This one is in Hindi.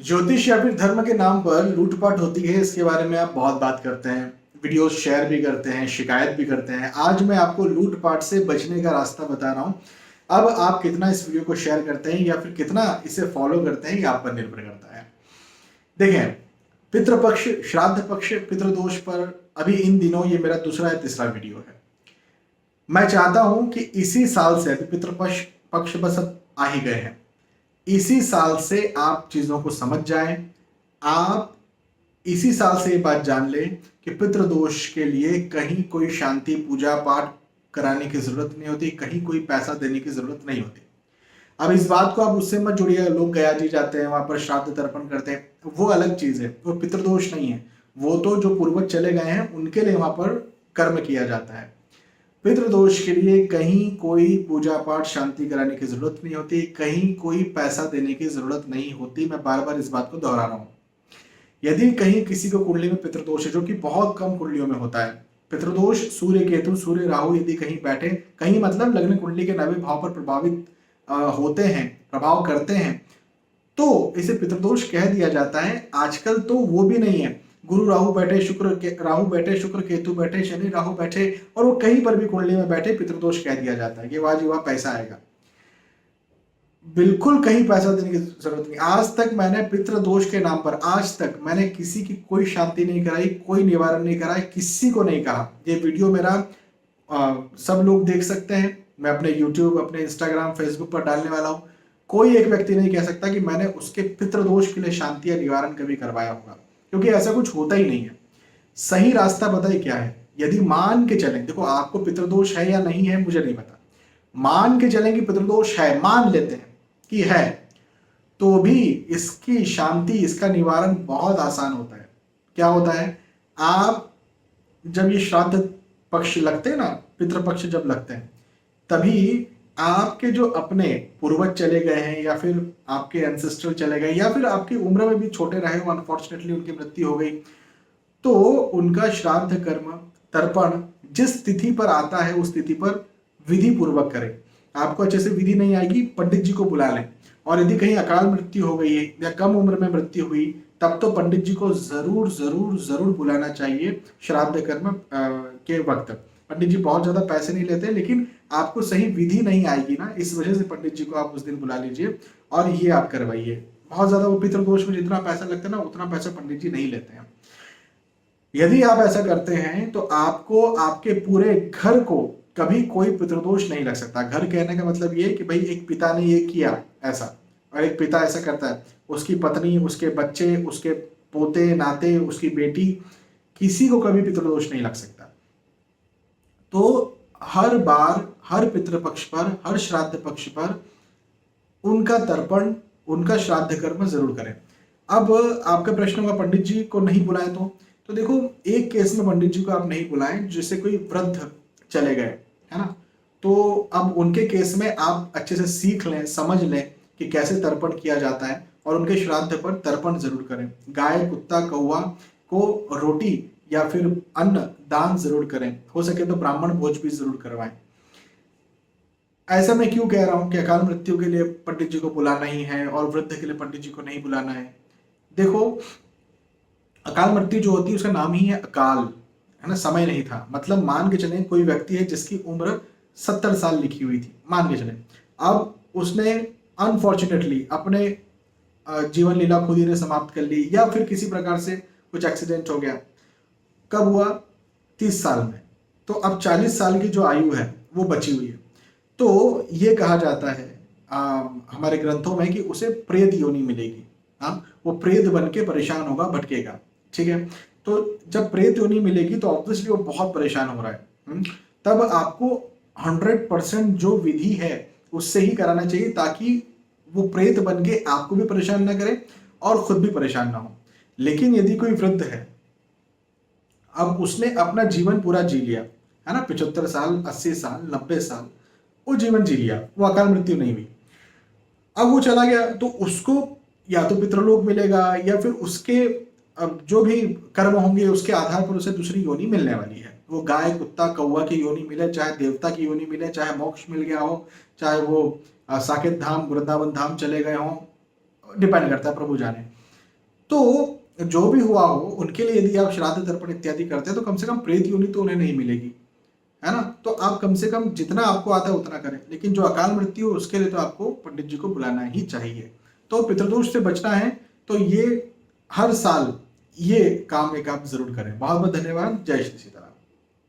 ज्योतिष या फिर धर्म के नाम पर लूटपाट होती है, इसके बारे में आप बहुत बात करते हैं, वीडियोस शेयर भी करते हैं, शिकायत भी करते हैं। आज मैं आपको लूटपाट से बचने का रास्ता बता रहा हूं। अब आप कितना इस वीडियो को शेयर करते हैं या फिर कितना इसे फॉलो करते हैं, ये आप पर निर्भर करता है। देखें, पितृपक्ष, श्राद्ध पक्ष, पितृदोष पर अभी इन दिनों ये मेरा दूसरा या तीसरा वीडियो है। मैं चाहता हूं कि इसी साल से, अभी पितृपक्ष पक्ष बस अब आ ही गए हैं, इसी साल से आप चीजों को समझ जाएं। आप इसी साल से ये बात जान लें कि पितृदोष के लिए कहीं कोई शांति पूजा पाठ कराने की जरूरत नहीं होती, कहीं कोई पैसा देने की जरूरत नहीं होती। अब इस बात को आप उससे मत जोड़िए, लोग गया जी जाते हैं, वहां पर श्राद्ध तर्पण करते हैं, वो अलग चीज है, वो पितृदोष नहीं है। वो तो जो पूर्वज चले गए हैं उनके लिए वहां पर कर्म किया जाता है। पितृदोष के लिए कहीं कोई पूजा पाठ शांति कराने की जरूरत नहीं होती, कहीं कोई पैसा देने की जरूरत नहीं होती। मैं बार बार इस बात को दोहरा रहा हूं। यदि कहीं किसी को कुंडली में पितृदोष है, जो कि बहुत कम कुंडलियों में होता है, पितृदोष सूर्य केतु, सूर्य राहु यदि कहीं बैठे, कहीं मतलब लग्न कुंडली के नवे भाव पर प्रभावित होते हैं, प्रभाव करते हैं, तो इसे पितृदोष कह दिया जाता है। आजकल तो वो भी नहीं है, गुरु राहु बैठे, राहु बैठे, शुक्र केतु बैठे, शनि राहु बैठे, और वो कहीं पर भी कुंडली में बैठे, पितृदोष कह दिया जाता है कि वाह जी वाह पैसा आएगा। बिल्कुल कहीं पैसा देने की जरूरत नहीं। आज तक मैंने पितृदोष के नाम पर, आज तक मैंने किसी की कोई शांति नहीं कराई, कोई निवारण नहीं कराया, किसी को नहीं कहा। ये वीडियो मेरा सब लोग देख सकते हैं, मैं अपने YouTube, अपने Instagram, Facebook पर डालने वाला हूं। कोई एक व्यक्ति नहीं कह सकता कि मैंने उसके पितृदोष के लिए शांति या निवारण कभी करवाया होगा, क्योंकि ऐसा कुछ होता ही नहीं है। सही रास्ता बताइए क्या है? यदि मान के चलें, देखो आपको पितृदोष है या नहीं है मुझे नहीं पता, मान के चलें कि पितृदोष है, मान लेते हैं कि है, तो भी इसकी शांति, इसका निवारण बहुत आसान होता है। क्या होता है? आप जब ये श्राद्ध पक्ष लगते हैं ना, पितृपक्ष जब लगते हैं, तभी आपके जो अपने पूर्वज चले गए हैं, या फिर आपके एंसेस्टर चले गए, या फिर आपकी उम्र में भी छोटे रहे हो, अनफॉर्चुनेटली उनकी मृत्यु हो गई, तो उनका श्राद्ध कर्म तर्पण जिस तिथि पर आता है उस तिथि पर विधि पूर्वक करें। आपको अच्छे से विधि नहीं आएगी, पंडित जी को बुला लें। और यदि कहीं अकाल मृत्यु हो गई है या कम उम्र में मृत्यु हुई, तब तो पंडित जी को जरूर जरूर जरूर बुलाना चाहिए श्राद्ध कर्म के वक्त। पंडित जी बहुत ज्यादा पैसे नहीं लेते, लेकिन आपको सही विधि नहीं आएगी ना, इस वजह से पंडित जी को आप उस दिन बुला लीजिए और ये आप करवाइए। बहुत ज्यादा वो पितृदोष में जितना पैसा लगता है ना, उतना पैसा पंडित जी नहीं लेते हैं। यदि आप ऐसा करते हैं तो आपको, आपके पूरे घर को कभी कोई पितृदोष नहीं लग सकता। घर कहने का मतलब ये कि भाई एक पिता ने ये किया ऐसा, और एक पिता ऐसा करता है, उसकी पत्नी, उसके बच्चे, उसके पोते नाते, उसकी बेटी, किसी को कभी पितृदोष नहीं लग सकता। तो हर बार, हर पितृपक्ष पर, हर श्राद्ध पक्ष पर उनका तर्पण, उनका श्राद्ध कर्म जरूर करें। अब आपका प्रश्न होगा पंडित जी को नहीं बुलाएं तो देखो, एक केस में पंडित जी को आप नहीं बुलाएं, जैसे कोई वृद्ध चले गए, है ना, तो अब उनके केस में आप अच्छे से सीख लें, समझ लें कि कैसे तर्पण किया जाता है, और उनके श्राद्ध पर तर्पण जरूर करें। गाय, कुत्ता, कौवा को रोटी या फिर अन्न दान जरूर करें। हो सके तो ब्राह्मण भोज भी जरूर करवाएं। ऐसा मैं क्यों कह रहा हूं कि अकाल मृत्यु के लिए पंडित जी को बुलाना ही है और वृद्ध के लिए पंडित जी को नहीं बुलाना है? देखो, अकाल मृत्यु जो होती है उसका नाम ही है अकाल, है ना, समय नहीं था। मतलब मान के चलें कोई व्यक्ति है जिसकी उम्र 70 साल लिखी हुई थी, मान के चलें, अब उसने अनफॉर्चुनेटली अपने जीवन लीला खुद ही ने समाप्त कर ली, या फिर किसी प्रकार से कुछ एक्सीडेंट हो गया। कब हुआ? 30 साल में। तो अब 40 साल की जो आयु है वो बची हुई है। तो ये कहा जाता है हमारे ग्रंथों में कि उसे प्रेत योनि मिलेगी। हाँ, वो प्रेत बन के परेशान होगा, भटकेगा। ठीक है, तो जब प्रेत योनि मिलेगी तो ऑब्वियसली वो बहुत परेशान हो रहा है। तब आपको 100% जो विधि है उससे ही कराना चाहिए, ताकि वो प्रेत बन के आपको भी परेशान ना करे और खुद भी परेशान ना हो। लेकिन यदि कोई वृद्ध है, अब उसने अपना जीवन पूरा जी लिया, है ना, 75 साल, 80 साल, 90 साल, वो जीवन जी लिया, वो अकाल मृत्यु नहीं हुई, अब वो चला गया, तो उसको या तो पितृलोक मिलेगा, या फिर उसके अब जो भी कर्म होंगे उसके आधार पर उसे दूसरी योनि मिलने वाली है। वो गाय, कुत्ता, कौवा की योनि मिले, चाहे देवता की योनि मिले, चाहे मोक्ष मिल गया हो, चाहे वो साकेत धाम, वृंदावन धाम चले गए हों, डिपेंड करता है, प्रभु जाने। तो जो भी हुआ हो उनके लिए यदि आप श्राद्ध तर्पण इत्यादि करते हैं तो कम से कम प्रेत योनि तो उन्हें नहीं मिलेगी, है ना। तो आप कम से कम जितना आपको आता है उतना करें, लेकिन जो अकाल मृत्यु हो उसके लिए तो आपको पंडित जी को बुलाना ही चाहिए। तो पितृदोष से बचना है तो ये हर साल ये काम एक आप जरूर करें। बहुत बहुत धन्यवाद। जय श्री सीताराम।